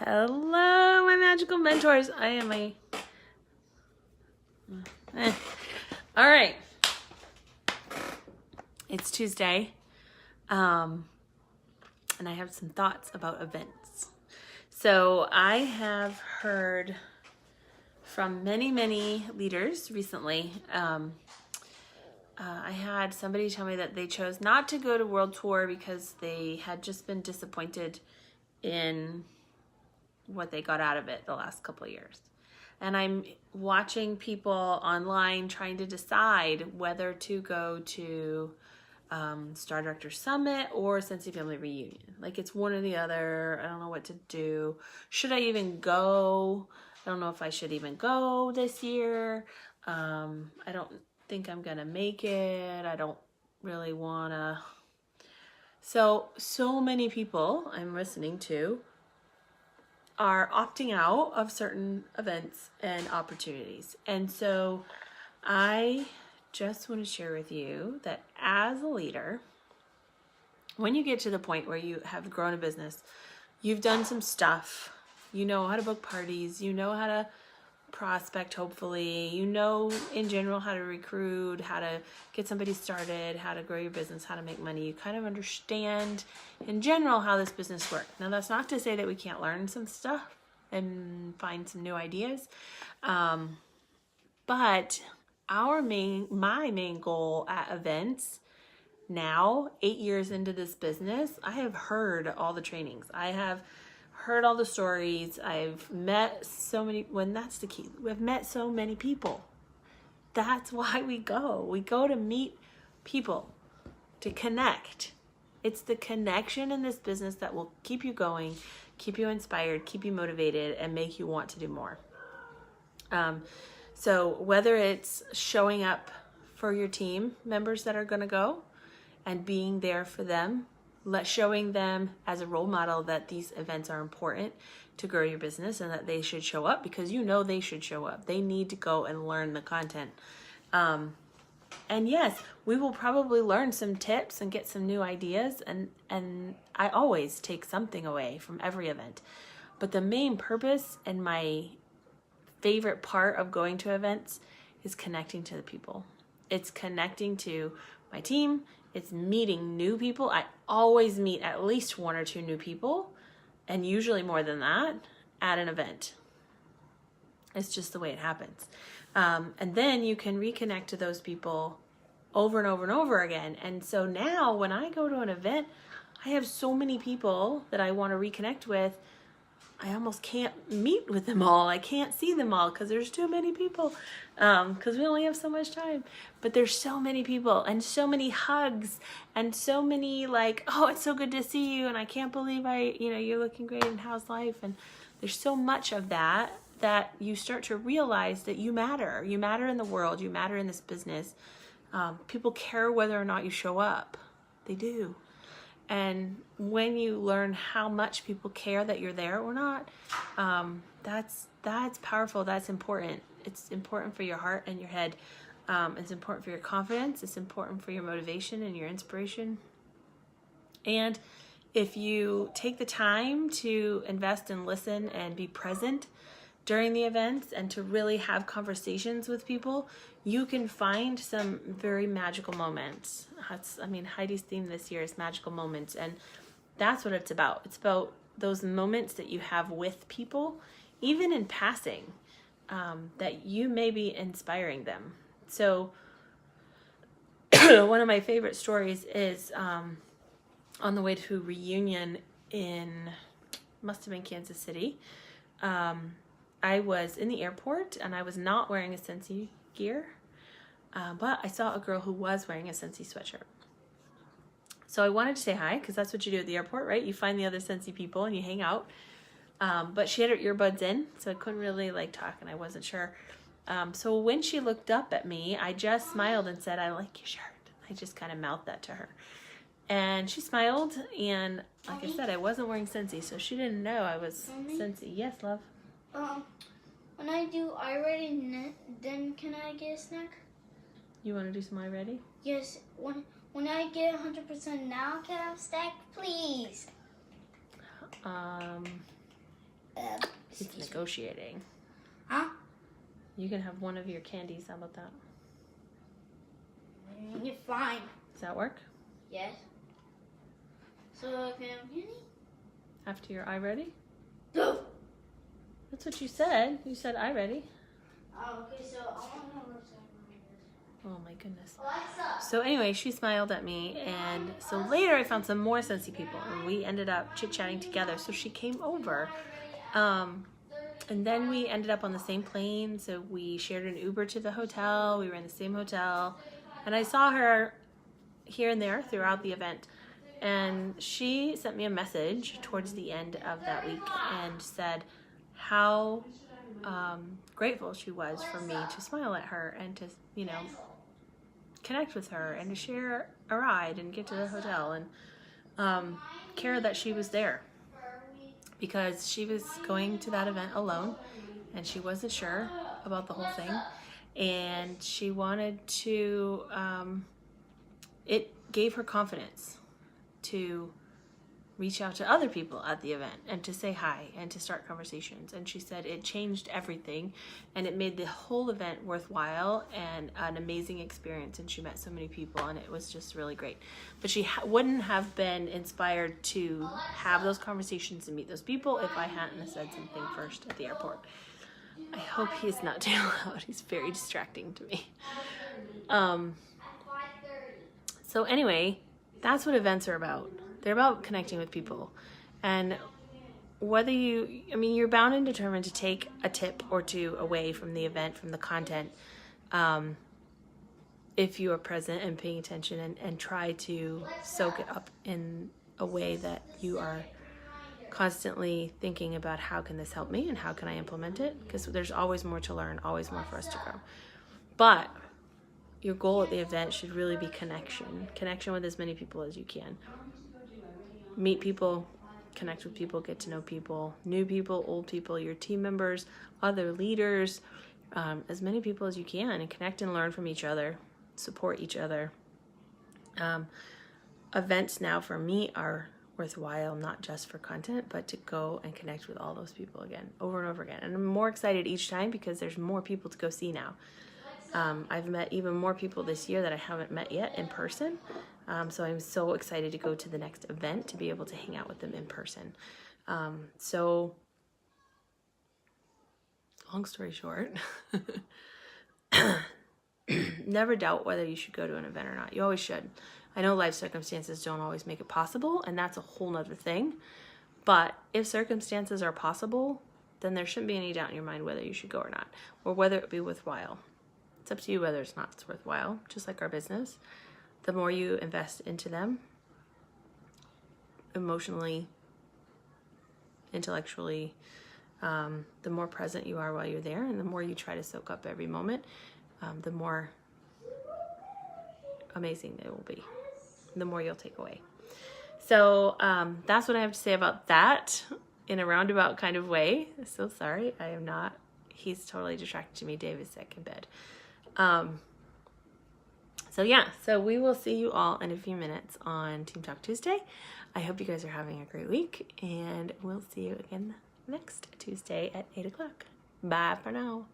Hello, my magical mentors. I am all right. It's Tuesday. And I have some thoughts about events. So I have heard from many leaders recently. I had somebody tell me that they chose not to go to World Tour because they had just been disappointed in what they got out of it the last couple of years. And I'm watching people online trying to decide whether to go to Star Director Summit or Scentsy Family Reunion. Like, it's one or the other. I don't know what to do. Should I even go? I don't know if I should even go this year. I don't think I'm gonna make it. I don't really wanna. So many people I'm listening to are opting out of certain events and opportunities. And so I just want to share with you that as a leader, when you get to the point where you have grown a business, you've done some stuff, you know how to book parties, you know how to prospect, hopefully, you know in general how to recruit, how to get somebody started, how to grow your business, how to make money. You kind of understand in general how this business works. Now, that's not to say that we can't learn some stuff and find some new ideas, but my main goal at events now, 8 years into this business, I have heard all the trainings. I have heard all the stories. I've met so many, that's the key. We've met so many people. That's why we go. We go to meet people, to connect. It's the connection in this business that will keep you going, keep you inspired, keep you motivated, and make you want to do more. So whether it's showing up for your team members that are going to go and being there for them, showing them as a role model that these events are important to grow your business and that they should show up because you know they should show up. They need to go and learn the content. And yes, we will probably learn some tips and get some new ideas, and I always take something away from every event. But the main purpose and my favorite part of going to events is connecting to the people. It's connecting to my team. It's meeting new people. I always meet at least one or two new people, and usually more than that, at an event. It's just the way it happens. And then you can reconnect to those people over and over and over again. And so now when I go to an event, I have so many people that I want to reconnect with. I almost can't meet with them all. I can't see them all because there's too many people, because we only have so much time. But there's so many people and so many hugs and so many like, oh, it's so good to see you. And I can't believe you're looking great and how's life? And there's so much of that you start to realize that you matter. You matter in the world. You matter in this business. People care whether or not you show up. They do. And when you learn how much people care that you're there or not, that's powerful. That's important. It's important for your heart and your head. It's important for your confidence. It's important for your motivation and your inspiration. And if you take the time to invest and listen and be present during the events and to really have conversations with people, you can find some very magical moments. Heidi's theme this year is magical moments, and that's what it's about. It's about those moments that you have with people, even in passing, that you may be inspiring them. So one of my favorite stories is on the way to Reunion must have been Kansas City. I was in the airport and I was not wearing a Scentsy gear, but I saw a girl who was wearing a Scentsy sweatshirt. So I wanted to say hi because that's what you do at the airport, right? You find the other Scentsy people and you hang out. But she had her earbuds in, so I couldn't really talk and I wasn't sure. So when she looked up at me, I just smiled and said, "I like your shirt." I just kind of mouthed that to her. And she smiled, and like I said, I wasn't wearing Scentsy, so she didn't know I was Scentsy. Yes, love? When I do iReady, then can I get a snack? You want to do some iReady? Yes. When I get 100% now, can I have a snack, please? It's negotiating. Huh? You can have one of your candies. How about that? You're fine. Does that work? Yes. So can I have candy? After your eye ready? No. That's what you said. You said eye ready. Oh, okay, so I want to know what's Oh my goodness. Alexa. So anyway, she smiled at me, and so later I found some more Scentsy people, and we ended up chit-chatting together. So she came over, and then we ended up on the same plane. So we shared an Uber to the hotel. We were in the same hotel, and I saw her here and there throughout the event. And she sent me a message towards the end of that week and said how grateful she was for me to smile at her and to, you know, connect with her and to share a ride and get to the hotel and care that she was there, because she was going to that event alone and she wasn't sure about the whole thing, and she wanted to it gave her confidence to reach out to other people at the event and to say hi and to start conversations. And she said it changed everything and it made the whole event worthwhile and an amazing experience, and she met so many people and it was just really great. But she wouldn't have been inspired to have those conversations and meet those people if I hadn't said something first at the airport. I hope he's not too loud. He's very distracting to me. So anyway, that's what events are about. They're about connecting with people. And whether you're bound and determined to take a tip or two away from the event, from the content, if you are present and paying attention and try to soak it up in a way that you are constantly thinking about how can this help me and how can I implement it? Because there's always more to learn, always more for us to grow. But your goal at the event should really be connection with as many people as you can. Meet people, connect with people, get to know people, new people, old people, your team members, other leaders, as many people as you can, and connect and learn from each other, support each other. Events now for me are worthwhile, not just for content, but to go and connect with all those people again, over and over again. And I'm more excited each time because there's more people to go see now. I've met even more people this year that I haven't met yet in person. So I'm so excited to go to the next event to be able to hang out with them in person. So long story short, never doubt whether you should go to an event or not. You always should. I know life circumstances don't always make it possible, and that's a whole nother thing. But if circumstances are possible, then there shouldn't be any doubt in your mind whether you should go or not, or whether it be worthwhile. It's up to you whether it's worthwhile, just like our business. The more you invest into them, emotionally, intellectually, the more present you are while you're there, and the more you try to soak up every moment, the more amazing it will be, the more you'll take away. So that's what I have to say about that in a roundabout kind of way. So sorry, I am not. He's totally distracted to me. Dave is sick in bed. So we will see you all in a few minutes on Team Talk Tuesday. I hope you guys are having a great week, and we'll see you again next Tuesday at 8 o'clock. Bye for now.